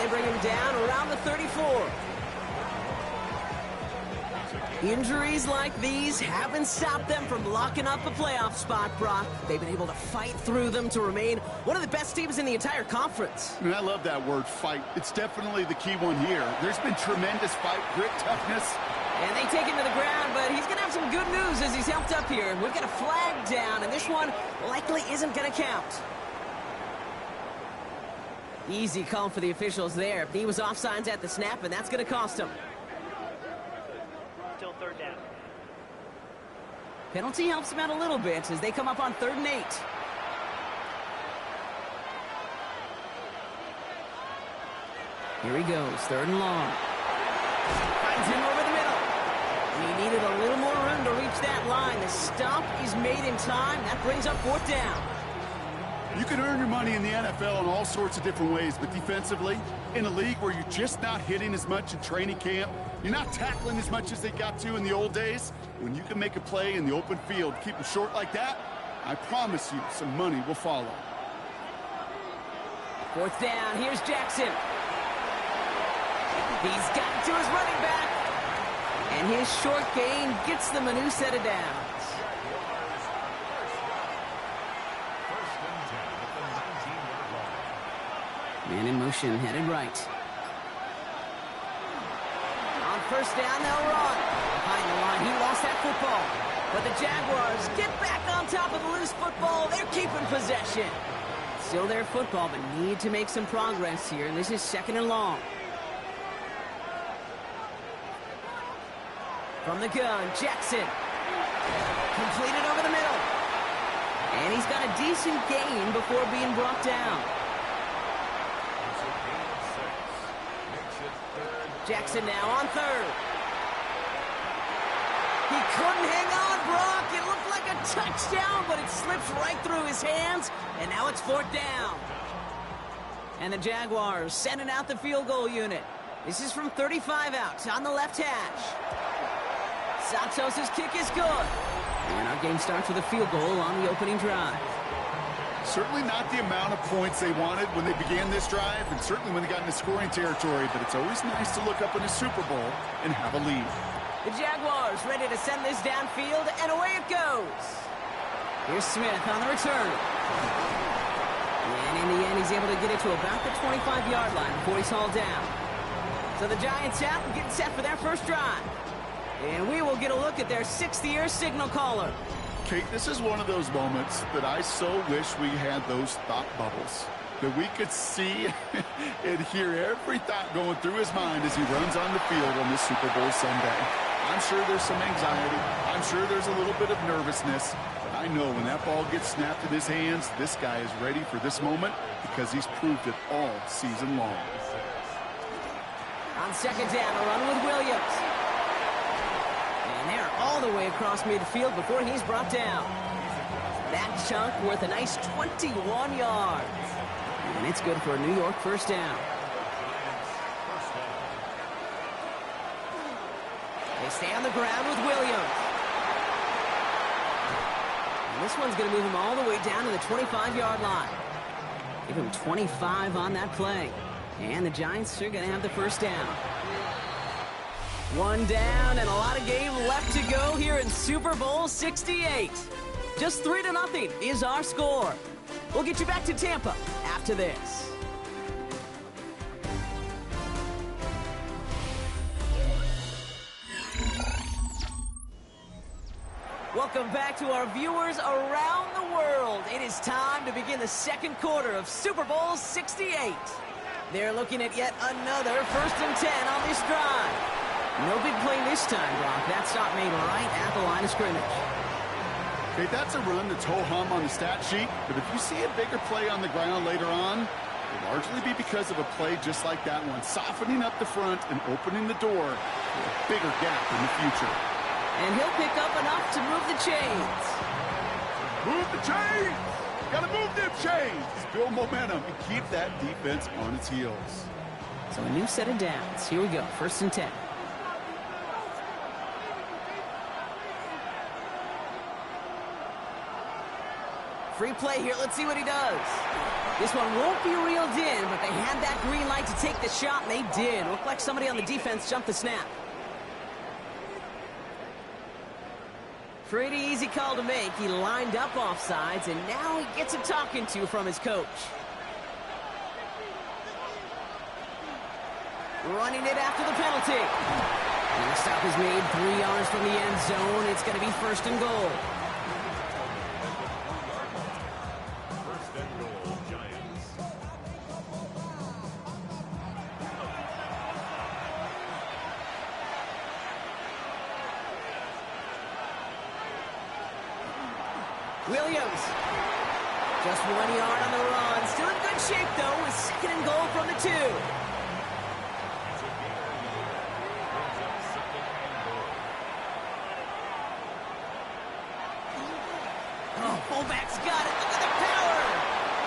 they bring him down around the 34. Injuries like these haven't stopped them from locking up a playoff spot, Brock. They've been able to fight through them to remain one of the best teams in the entire conference. And I love that word, fight. It's definitely the key one here. There's been tremendous fight, grit, toughness. And they take him to the ground, but he's going to have some good news as he's helped up here. We've got a flag down, and this one likely isn't going to count. Easy call for the officials there. He was offsides at the snap, and that's going to cost him. Still third down. Penalty helps him out a little bit as they come up on 3rd and 8. Here he goes, 3rd and long. Finds him over the middle. And he needed a little more room to reach that line. The stop is made in time. That brings up 4th down. You can earn your money in the NFL in all sorts of different ways, but defensively, in a league where you're just not hitting as much in training camp, you're not tackling as much as they got to in the old days, when you can make a play in the open field, keep them short like that, I promise you some money will follow. 4th down, here's Jackson. He's got it to his running back. And his short gain gets them a new set of downs. Man in motion, headed right. On 1st down, they'll run. Behind the line, he lost that football. But the Jaguars get back on top of the loose football. They're keeping possession. Still their football, but need to make some progress here. And this is 2nd and long. From the gun, Jackson. Completed over the middle. And he's got a decent gain before being brought down. Jackson now on 3rd. He couldn't hang on, Brock. It looked like a touchdown, but it slips right through his hands, and now it's 4th down. And the Jaguars sending out the field goal unit. This is from 35 out on the left hash. Santos' kick is good. And our game starts with a field goal on the opening drive. Certainly not the amount of points they wanted when they began this drive, and certainly when they got into scoring territory, but it's always nice to look up in a Super Bowl and have a lead. The Jaguars ready to send this downfield, and away it goes. Here's Smith on the return. And in the end, he's able to get it to about the 25-yard line before he's hauled down. So the Giants out and getting set for their first drive. And we will get a look at their 6th-year signal caller. Kate, this is one of those moments that I so wish we had those thought bubbles. That we could see and hear every thought going through his mind as he runs on the field on this Super Bowl Sunday. I'm sure there's some anxiety. I'm sure there's a little bit of nervousness. But I know when that ball gets snapped in his hands, this guy is ready for this moment because he's proved it all season long. On 2nd down, a run with Williams. And they're all the way across midfield before he's brought down. That chunk worth a nice 21 yards. And it's good for a New York 1st down. They stay on the ground with Williams. And this one's going to move him all the way down to the 25-yard line. Give him 25 on that play. And the Giants are going to have the 1st down. 1 down and a lot of game left to go here in Super Bowl 68. Just 3-0 is our score. We'll get you back to Tampa after this. Welcome back to our viewers around the world. It is time to begin the 2nd quarter of Super Bowl 68. They're looking at yet another 1st and 10 on this drive. No big play this time, Brock. That stop made right at the line of scrimmage. Okay, that's a run that's ho-hum on the stat sheet, but if you see a bigger play on the ground later on, it'll largely be because of a play just like that one, softening up the front and opening the door for a bigger gap in the future. And he'll pick up enough to move the chains. Move the chains! Gotta move them chains! Build momentum and keep that defense on its heels. So a new set of downs. Here we go, 1st and 10. Free play here. Let's see what he does. This one won't be reeled in, but they had that green light to take the shot, and they did. Looked like somebody on the defense jumped the snap. Pretty easy call to make. He lined up offsides, and now he gets a talking to from his coach. Running it after the penalty. And the stop is made 3 yards from the end zone. It's going to be 1st and goal. First and goal, Giants. Williams. Just 1 yard on the run. Still in good shape, though, with 2nd and goal from the 2. Oh, fullback's got it. Look at the power.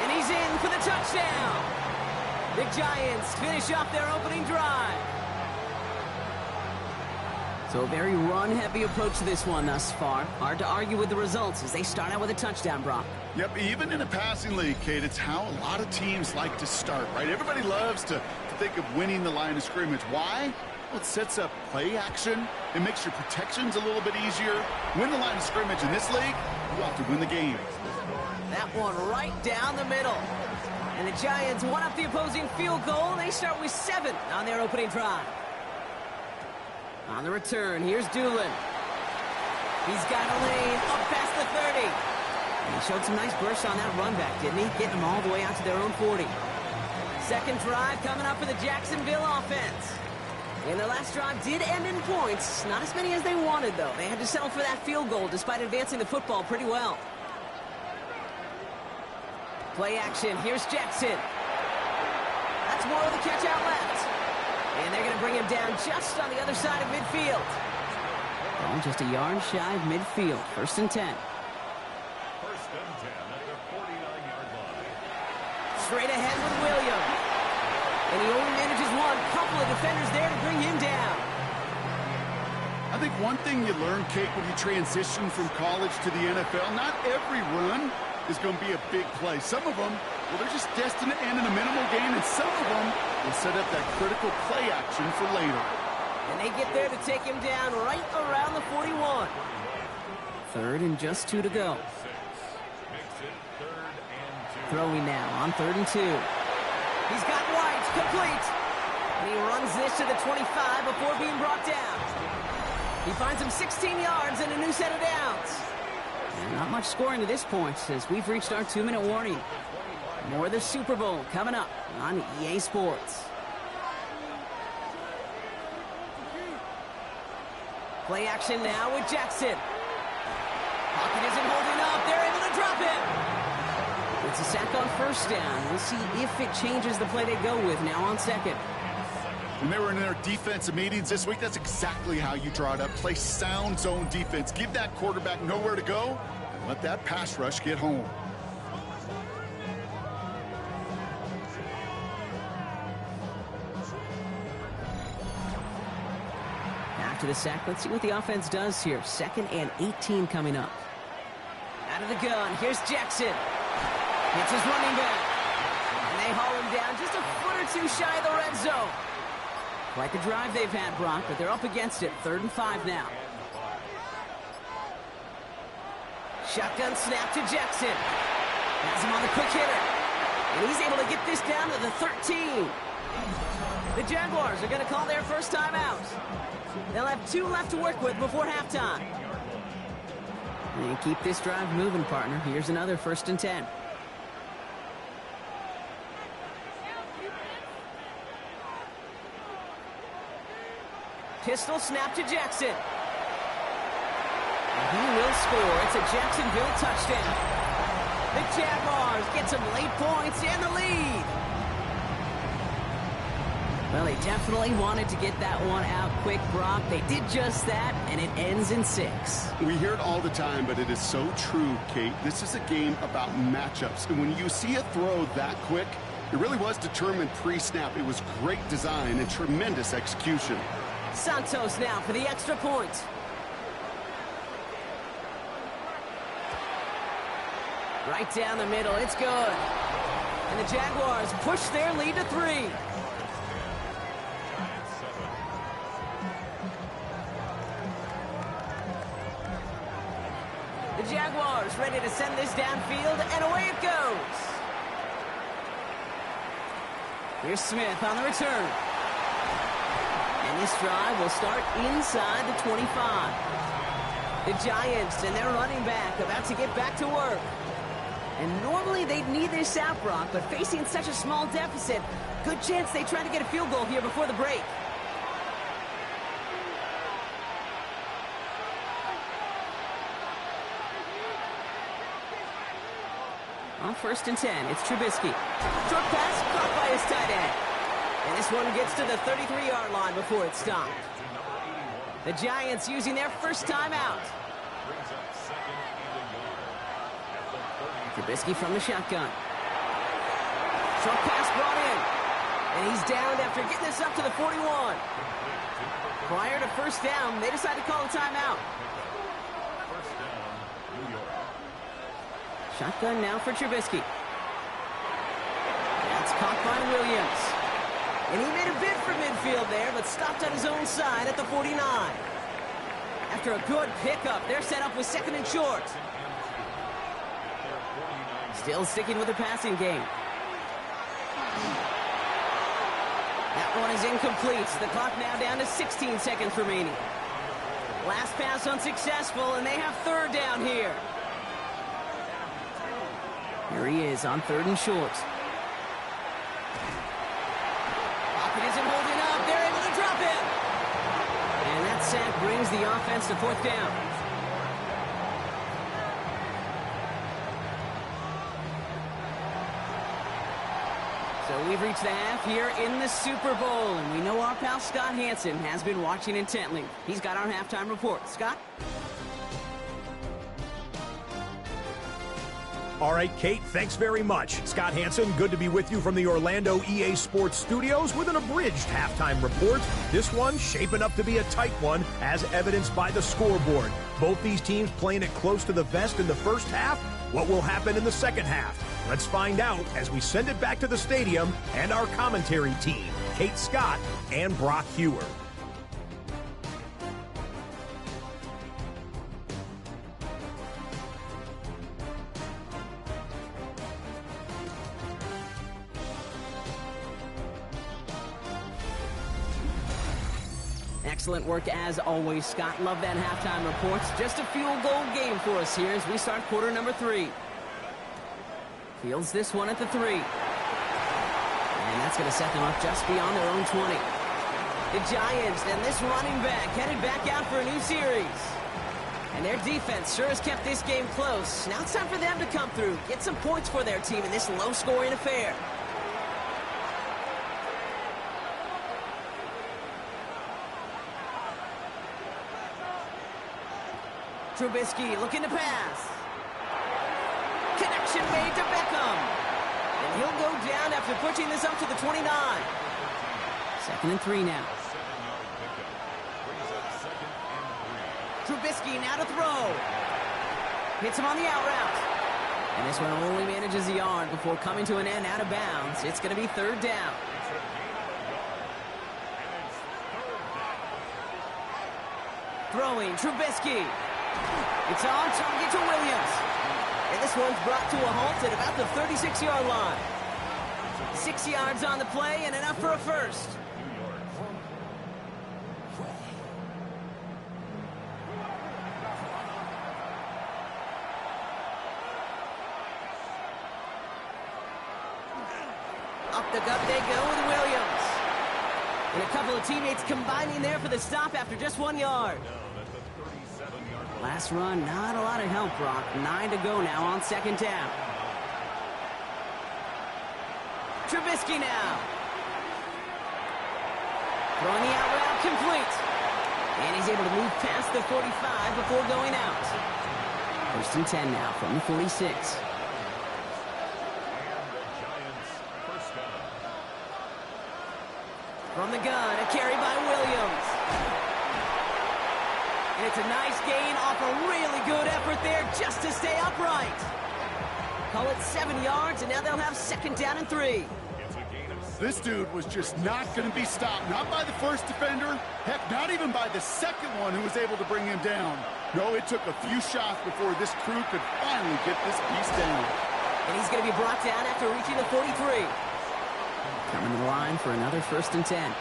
And he's in for the touchdown. The Giants finish off their opening drive. So a very run-heavy approach to this one thus far. Hard to argue with the results as they start out with a touchdown, Brock. Yep, even in a passing league, Kate, it's how a lot of teams like to start, right? Everybody loves to think of winning the line of scrimmage. Why? Well, it sets up play action. It makes your protections a little bit easier. Win the line of scrimmage in this league, you have to win the game. That one right down the middle. And the Giants won up the opposing field goal. They start with 7 on their opening drive. On the return, here's Doolin. He's got a lane up past the 30. And he showed some nice bursts on that run back, didn't he? Getting them all the way out to their own 40. Second drive coming up for the Jacksonville offense. And their last drive did end in points. Not as many as they wanted, though. They had to settle for that field goal despite advancing the football pretty well. Play action. Here's Jackson. That's more of the catch out left. And they're going to bring him down just on the other side of midfield. Oh, just a yard shy of midfield. 1st and 10. 1st and 10 at the 49-yard line. Straight ahead with Williams. And he only manages one. Couple of defenders there to bring him down. I think one thing you learn, Kate, when you transition from college to the NFL, not every run is going to be a big play. Some of them, well, they're just destined to end in a minimal gain, and some of them will set up that critical play action for later. And they get there to take him down right around the 41. 3rd and just 2 to go. Makes it 3rd and 2. Throwing now on 3rd and 2. He's got White complete. And he runs this to the 25 before being brought down. He finds him 16 yards and a new set of downs. And not much scoring to this point as we've reached our 2-minute warning. More of the Super Bowl coming up on EA Sports. Play action now with Jackson. Pocket isn't holding up. They're able to drop it. It's a sack on 1st down. We'll see if it changes the play they go with now on 2nd. When they were in their defensive meetings this week, that's exactly how you draw it up. Play sound zone defense. Give that quarterback nowhere to go and let that pass rush get home. After the sack, let's see what the offense does here. 2nd and 18 coming up. Out of the gun, here's Jackson. Hits his running back. And they haul him down just a foot or 2 shy of the red zone. Quite the drive they've had, Brock, but they're up against it. 3rd and 5 now. Shotgun snap to Jackson. Has him on the quick hitter. And he's able to get this down to the 13. The Jaguars are going to call their first timeout. They'll have 2 left to work with before halftime. And keep this drive moving, partner. Here's another 1st and 10. Pistol snap to Jackson. And he will score. It's a Jacksonville touchdown. The Jaguars get some late points and the lead. Well, they definitely wanted to get that one out quick, Brock. They did just that, and it ends in 6. We hear it all the time, but it is so true, Kate. This is a game about matchups. And when you see a throw that quick, it really was determined pre-snap. It was great design and tremendous execution. Santos now for the extra point. Right down the middle. It's good. And the Jaguars push their lead to 3. The Jaguars ready to send this downfield, and away it goes. Here's Smith on the return. And this drive will start inside the 25. The Giants and their running back about to get back to work. And normally they'd need this out, Brock, but facing such a small deficit, good chance they try to get a field goal here before the break. On 1st and 10, it's Trubisky. Short pass caught by his tight end. And this one gets to the 33-yard line before it's stopped. The Giants using their first timeout. Trubisky from the shotgun. Short pass brought in. And he's down after getting this up to the 41. Prior to first down, they decide to call a timeout. Shotgun now for Trubisky. That's caught by Williams. And he made a bid for midfield there, but stopped on his own side at the 49. After a good pickup, they're set up with 2nd and short. Still sticking with the passing game. That one is incomplete. The clock now down to 16 seconds remaining. Last pass unsuccessful, and they have 3rd down here. Here he is on 3rd and short. Pocket isn't holding up. They're able to drop it. And that sack brings the offense to 4th down. So we've reached the half here in the Super Bowl, and we know our pal Scott Hansen has been watching intently. He's got our halftime report. Scott? All right, Kate, thanks very much. Scott Hansen, good to be with you from the Orlando EA Sports Studios with an abridged halftime report. This one shaping up to be a tight one, as evidenced by the scoreboard. Both these teams playing it close to the vest in the first half. What will happen in the second half? Let's find out as we send it back to the stadium and our commentary team, Kate Scott and Brock Hewer. Excellent work as always, Scott. Love that halftime reports. Just a field goal game for us here as we start quarter number 3. Fields this one at the 3. And that's going to set them up just beyond their own 20. The Giants and this running back headed back out for a new series. And their defense sure has kept this game close. Now it's time for them to come through, get some points for their team in this low-scoring affair. Trubisky looking to pass. Connection made to Beckham. And he'll go down after pushing this up to the 29. 2nd and 3 now. Trubisky now to throw. Hits him on the out route. And this one only manages a yard before coming to an end out of bounds. It's going to be 3rd down. Throwing Trubisky. It's on target to Williams. And this one's brought to a halt at about the 36-yard line. 6 yards on the play and enough for a first. Up the gut they go with Williams. And a couple of teammates combining there for the stop after just 1 yard. Last run, not a lot of help, Brock. 9 to go now on 2nd down. Trubisky now. Throwing the out route complete. And he's able to move past the 45 before going out. 1st and 10 now from the 46. From the gun, a carry by Williams. And it's a nice gain off a really good effort there just to stay upright. Call it 7 yards, and now they'll have 2nd down and 3. This dude was just not going to be stopped. Not by the first defender. Heck, not even by the second one who was able to bring him down. No, it took a few shots before this crew could finally get this beast down. And he's going to be brought down after reaching the 43. Coming to the line for another 1st and 10.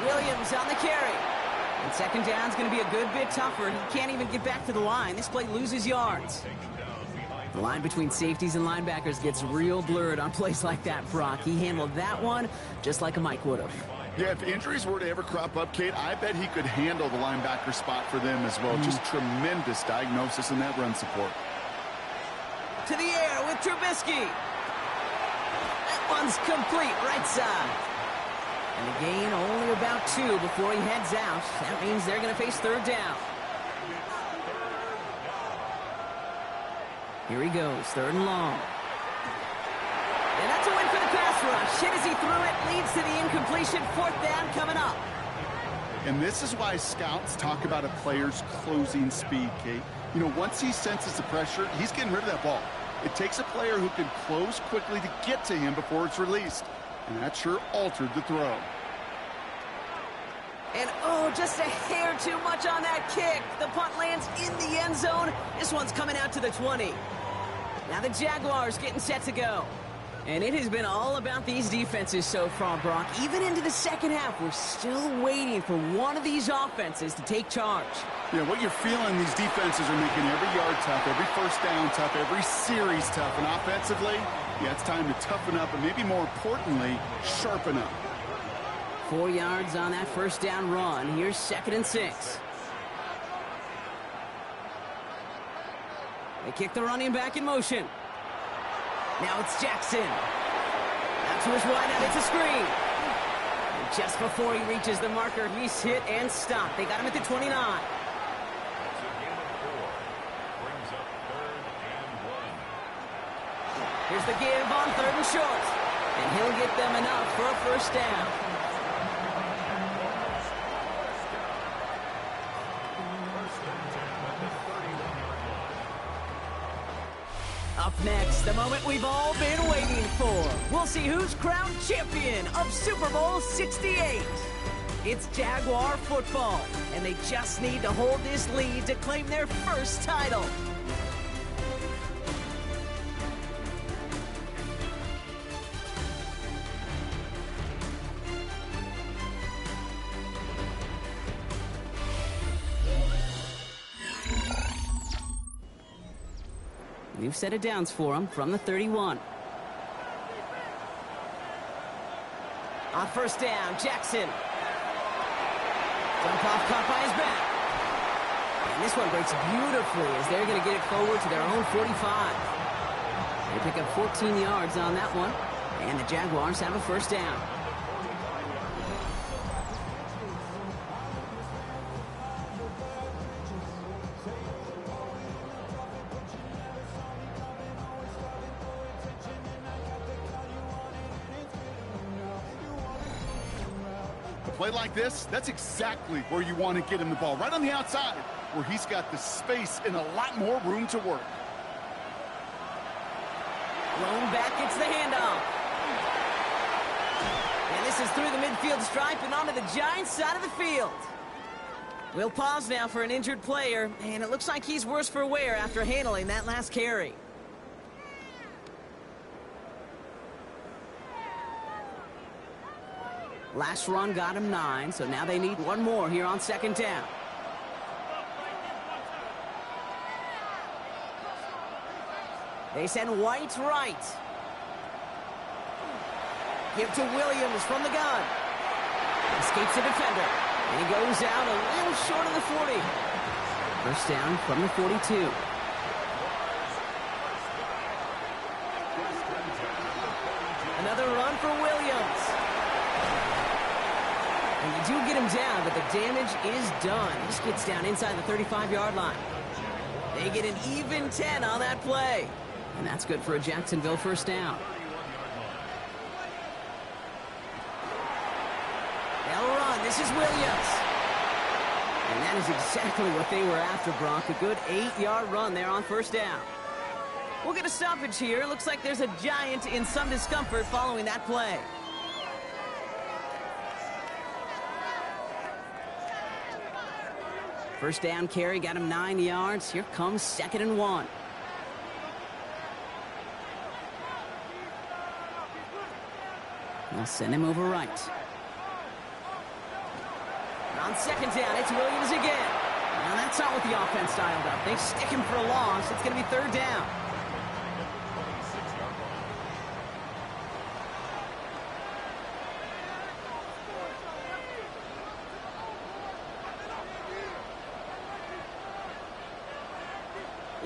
Williams on the carry. And 2nd down's going to be a good bit tougher. He can't even get back to the line. This play loses yards. The line between safeties and linebackers gets real blurred on plays like that, Brock. He handled that one just like a Mike would have. Yeah, if injuries were to ever crop up, Kate, I bet he could handle the linebacker spot for them as well. Just tremendous diagnosis in that run support. To the air with Trubisky. That one's complete, right side. And the gain only about 2 before he heads out. That means they're going to face 3rd down. Here he goes, 3rd and long. And that's a win for the pass rush. Hit as he threw it, leads to the incompletion. 4th down coming up. And this is why scouts talk about a player's closing speed, Kate. You know, once he senses the pressure, he's getting rid of that ball. It takes a player who can close quickly to get to him before it's released. And that sure altered the throw. And, oh, just a hair too much on that kick. The punt lands in the end zone. This one's coming out to the 20. Now the Jaguars getting set to go. And it has been all about these defenses so far, Brock. Even into the 2nd half, we're still waiting for one of these offenses to take charge. Yeah, what you're feeling, these defenses are making every yard tough, every 1st down tough, every series tough. And offensively, yeah, it's time to toughen up and maybe more importantly, sharpen up. 4 yards on that 1st down run. Here's 2nd and 6. They kick the running back in motion. Now it's Jackson. Out to his wideout. It's a screen. And just before he reaches the marker, he's hit and stopped. They got him at the 29. Here's the give on 3rd and short. And he'll get them enough for a 1st down. Up next, the moment we've all been waiting for. We'll see who's crowned champion of Super Bowl 68. It's Jaguar football, and they just need to hold this lead to claim their 1st title. New set of downs for him from the 31. On 1st down, Jackson. Dump off caught by his back. And this one breaks beautifully as they're going to get it forward to their own 45. They pick up 14 yards on that one. And the Jaguars have a 1st down. Play like this, that's exactly where you want to get him the ball. Right on the outside, where he's got the space and a lot more room to work. Lone back gets the handoff. And this is through the midfield stripe and onto the Giants' side of the field. We'll pause now for an injured player, and it looks like he's worse for wear after handling that last carry. Last run got him 9, so now they need one more here on 2nd down. They send White right. Give to Williams from the gun. Escapes the defender. And he goes out a little short of the 40. 1st down from the 42. Another run for Williams. And you do get him down, but the damage is done. He just gets down inside the 35-yard line. They get an even 10 on that play. And that's good for a Jacksonville 1st down. They'll run. This is Williams. And that is exactly what they were after, Brock. A good 8-yard run there on first down. We'll get a stoppage here. Looks like there's a Giant in some discomfort following that play. First down carry got him 9 yards. Here comes 2nd and 1. They'll send him over right. On 2nd down, it's Williams again. Now that's not what the offense dialed up. They stick him for a loss. It's going to be 3rd down.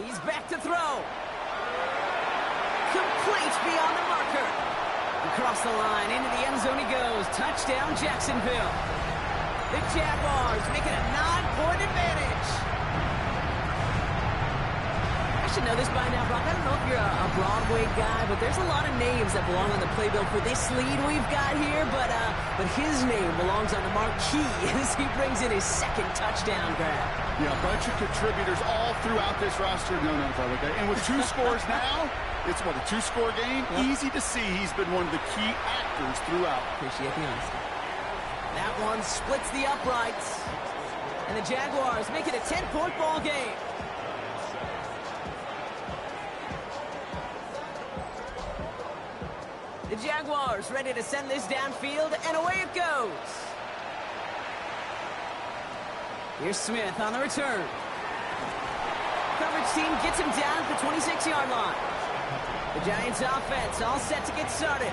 He's back to throw. Complete beyond the marker. Across the line, into the end zone he goes. Touchdown, Jacksonville. The Jaguars make it a 9-point advantage. I should know this by now, Brock. I don't know if you're a Broadway guy, but there's a lot of names that belong on the playbill for this lead we've got here. But his name belongs on the marquee as he brings in his 2nd touchdown grab. Yeah, a bunch of contributors all throughout this roster. No, okay. And with 2 scores now, it's what, a 2-score game? Yep. Easy to see he's been one of the key actors throughout. Appreciate the honesty. That one splits the uprights. And the Jaguars make it a 10-point ball game. The Jaguars ready to send this downfield, and away it goes. Here's Smith on the return. Coverage team gets him down at the 26-yard line. The Giants offense all set to get started.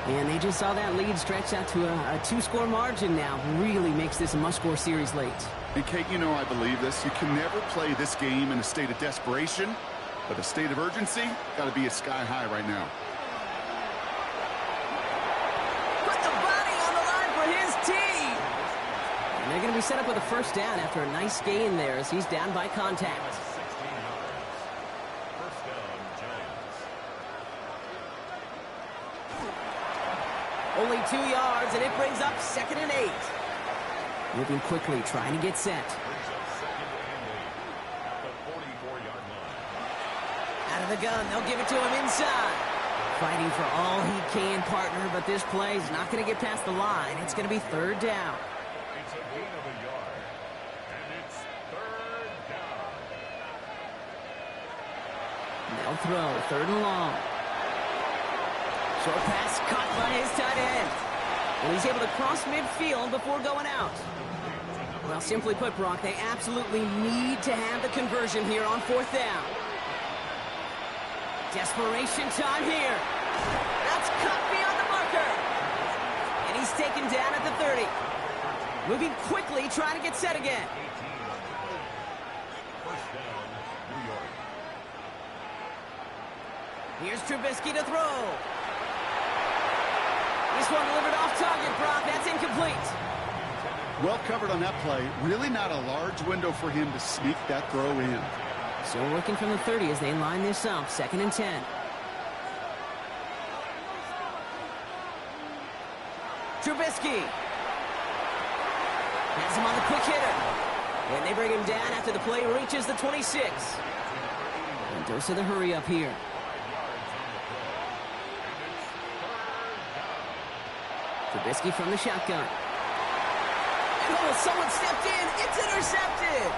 And they just saw that lead stretch out to a 2-score margin now. Really makes this a must-score series late. And Kate, you know I believe this. You can never play this game in a state of desperation, but a state of urgency got to be sky high right now. Put the body on the line for his team. And they're going to be set up with a first down after a nice gain there as he's down by contact. Only 2 yards, and it brings up 2nd and 8. Moving quickly, trying to get set. Out of the gun, they'll give it to him inside. Fighting for all he can, partner, but this play is not going to get past the line. It's going to be 3rd down. It's a gain of a yard, and it's 3rd down. They'll throw, 3rd and long. Short pass caught by his tight end. And he's able to cross midfield before going out. Well, simply put, Brock, they absolutely need to have the conversion here on 4th down. Desperation time here. That's cut beyond the marker. And he's taken down at the 30. Moving quickly, trying to get set again. First down, New York. Here's Trubisky to throw. This one delivered off target, Brock. That's incomplete. Well covered on that play. Really not a large window for him to sneak that throw in. So working from the 30 as they line this up. 2nd and 10. Trubisky. Has him on the quick hitter. And they bring him down after the play reaches the 26. And dose of the hurry up here. Trubisky from the shotgun. And oh, someone stepped in. It's intercepted.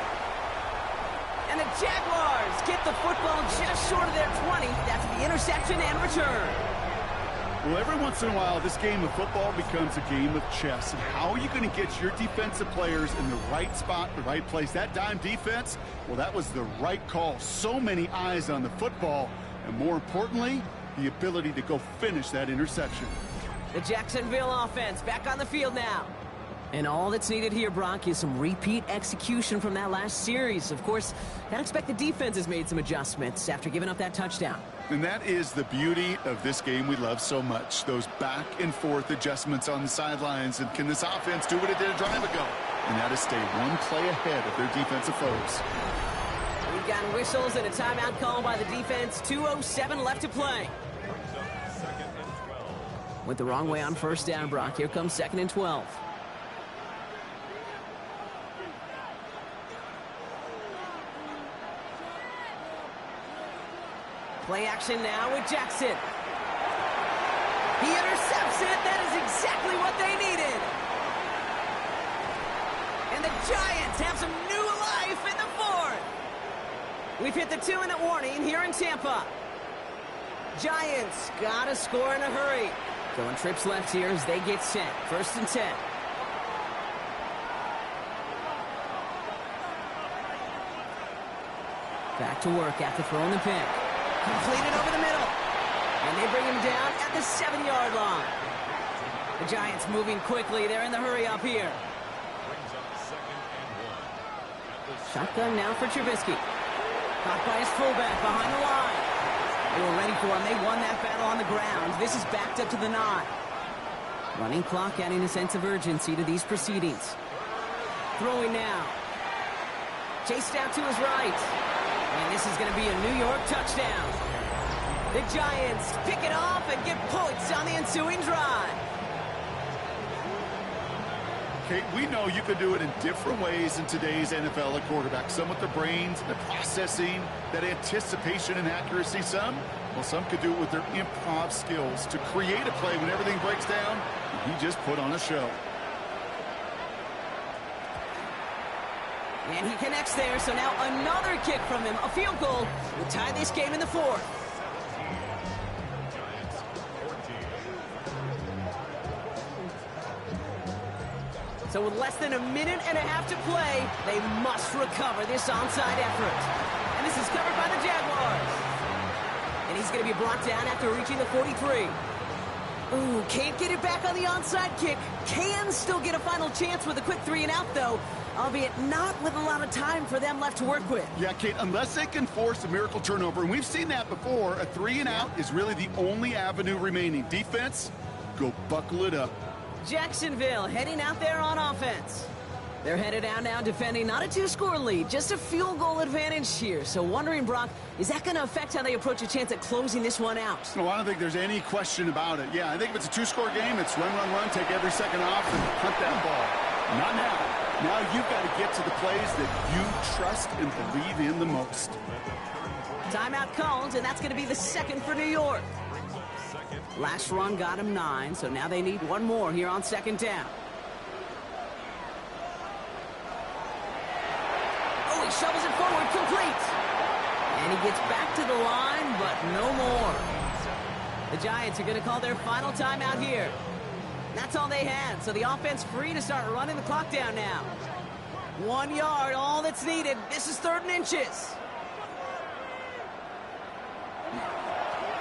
And the Jaguars get the football just short of their 20. That's the interception and return. Well, every once in a while, this game of football becomes a game of chess. And how are you going to get your defensive players in the right spot, the right place? That dime defense, well, that was the right call. So many eyes on the football. And more importantly, the ability to go finish that interception. The Jacksonville offense back on the field now. And all that's needed here, Brock, is some repeat execution from that last series. Of course, I'd expect the defense has made some adjustments after giving up that touchdown. And that is the beauty of this game we love so much. Those back and forth adjustments on the sidelines. And can this offense do what it did a drive ago? And that is stay one play ahead of their defensive foes. We've got whistles and a timeout call by the defense. 2:07 left to play. Went the wrong way on first down, Brock. Here comes 2nd and 12. Play action now with Jackson. He intercepts it. That is exactly what they needed. And the Giants have some new life in the fourth. We've hit the 2-minute warning here in Tampa. Giants got to score in a hurry. Going trips left here as they get set. 1st and 10. Back to work after throwing the pick. Completed over the middle. And they bring him down at the 7-yard line. The Giants moving quickly. They're in the hurry up here. Shotgun now for Trubisky. Caught by his fullback behind the line. They were ready for him. They won that battle on the ground. This is backed up to the 9. Running clock adding a sense of urgency to these proceedings. Throwing now. Chased out to his right. And this is going to be a New York touchdown. The Giants pick it off and get points on the ensuing drive. Okay, we know you can do it in different ways in today's NFL at quarterback. Some with the brains, the processing, that anticipation and accuracy. Some could do it with their improv skills to create a play when everything breaks down. And he just put on a show. And he connects there, so now another kick from him. A field goal will tie this game in the 4th. So with less than a minute and a half to play, they must recover this onside effort. And this is covered by the Jaguars. And he's going to be brought down after reaching the 43. Ooh, can't get it back on the onside kick. Can still get a final chance with a quick 3-and-out, though, albeit not with a lot of time for them left to work with. Yeah, Kate, unless they can force a miracle turnover, and we've seen that before, a 3-and-out is really the only avenue remaining. Defense, go buckle it up. Jacksonville heading out there on offense. They're headed out now defending not a 2-score lead, just a field goal advantage here. So wondering, Brock, is that going to affect how they approach a chance at closing this one out? No, I don't think there's any question about it. Yeah, I think if it's a 2-score game, it's run, run, run, take every second off and hunt that ball. Not now. Now you've got to get to the plays that you trust and believe in the most. Timeout called, and that's going to be the 2nd for New York. Last run got him 9, so now they need one more here on 2nd down. Oh, he shovels it forward, complete. And he gets back to the line, but no more. The Giants are going to call their final timeout here. That's all they had, so the offense free to start running the clock down now. 1 yard, all that's needed. This is 3rd and inches.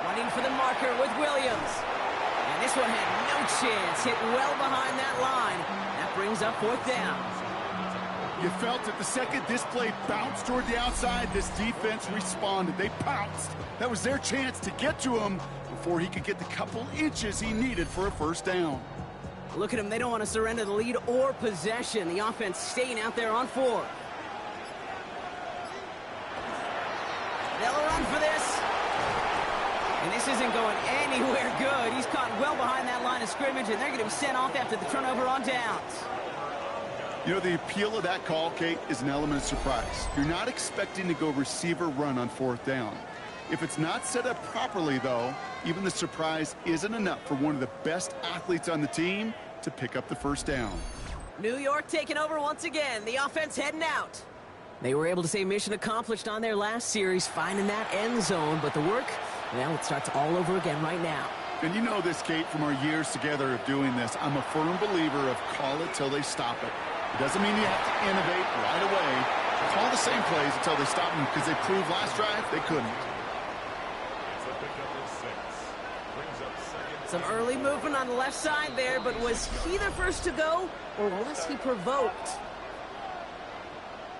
Running for the marker with Williams. And this one had no chance. Hit well behind that line. That brings up 4th down. You felt it the second this play bounced toward the outside, this defense responded. They pounced. That was their chance to get to him before he could get the couple inches he needed for a 1st down. Look at them. They don't want to surrender the lead or possession. The offense staying out there on 4. They'll run for this. And this isn't going anywhere good. He's caught well behind that line of scrimmage, and they're going to be sent off after the turnover on downs. You know, the appeal of that call, Kate, is an element of surprise. You're not expecting to go receiver run on 4th down. If it's not set up properly, though, even the surprise isn't enough for one of the best athletes on the team to pick up the 1st down. New York taking over once again. The offense heading out. They were able to say mission accomplished on their last series, finding that end zone, but the work, well, it starts all over again right now. And you know this, Kate, from our years together of doing this. I'm a firm believer of call it till they stop it. It doesn't mean you have to innovate right away. Call the same plays until they stop them, because they proved last drive they couldn't. Some early movement on the left side there, but was he the first to go, or was he provoked?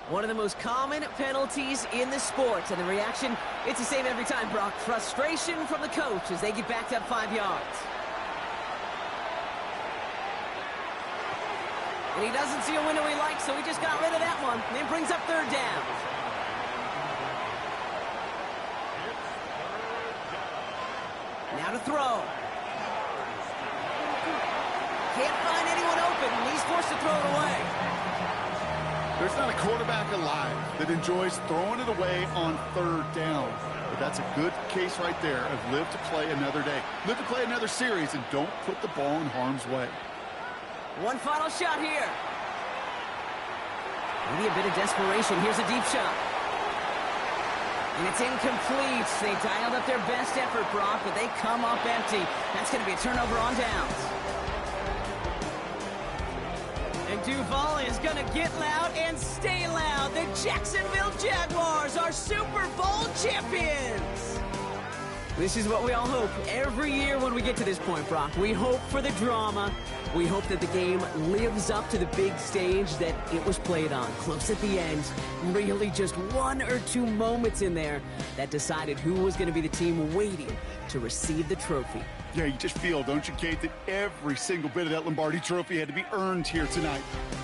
One of the most common penalties in the sport, and the reaction, it's the same every time, Brock. Frustration from the coach as they get backed up 5 yards. And he doesn't see a window he likes, so he just got rid of that one. And it brings up 3rd down. Now to throw. Can't find anyone open, and he's forced to throw it away. There's not a quarterback alive that enjoys throwing it away on third down. But that's a good case right there of live to play another day. Live to play another series and don't put the ball in harm's way. One final shot here. Maybe a bit of desperation. Here's a deep shot. And it's incomplete. They dialed up their best effort, Brock, but they come up empty. That's going to be a turnover on downs. And Duval is going to get loud and stay loud. The Jacksonville Jaguars are Super Bowl champions. This is what we all hope every year when we get to this point, Brock. We hope for the drama. We hope that the game lives up to the big stage that it was played on. Close at the end. Really just one or two moments in there that decided who was going to be the team waiting to receive the trophy. Yeah, you just feel, don't you, Kate, that every single bit of that Lombardi trophy had to be earned here tonight.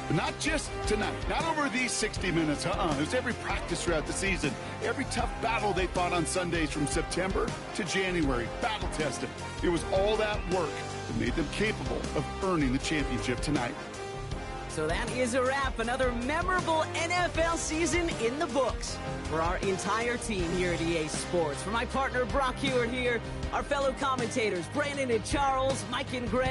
But not just tonight, not over these 60 minutes, It was every practice throughout the season, every tough battle they fought on Sundays from September to January, battle tested. It was all that work that made them capable of earning the championship tonight. So that is a wrap. Another memorable NFL season in the books for our entire team here at EA Sports. For my partner, Brock Hewitt here, our fellow commentators, Brandon and Charles, Mike and Greg.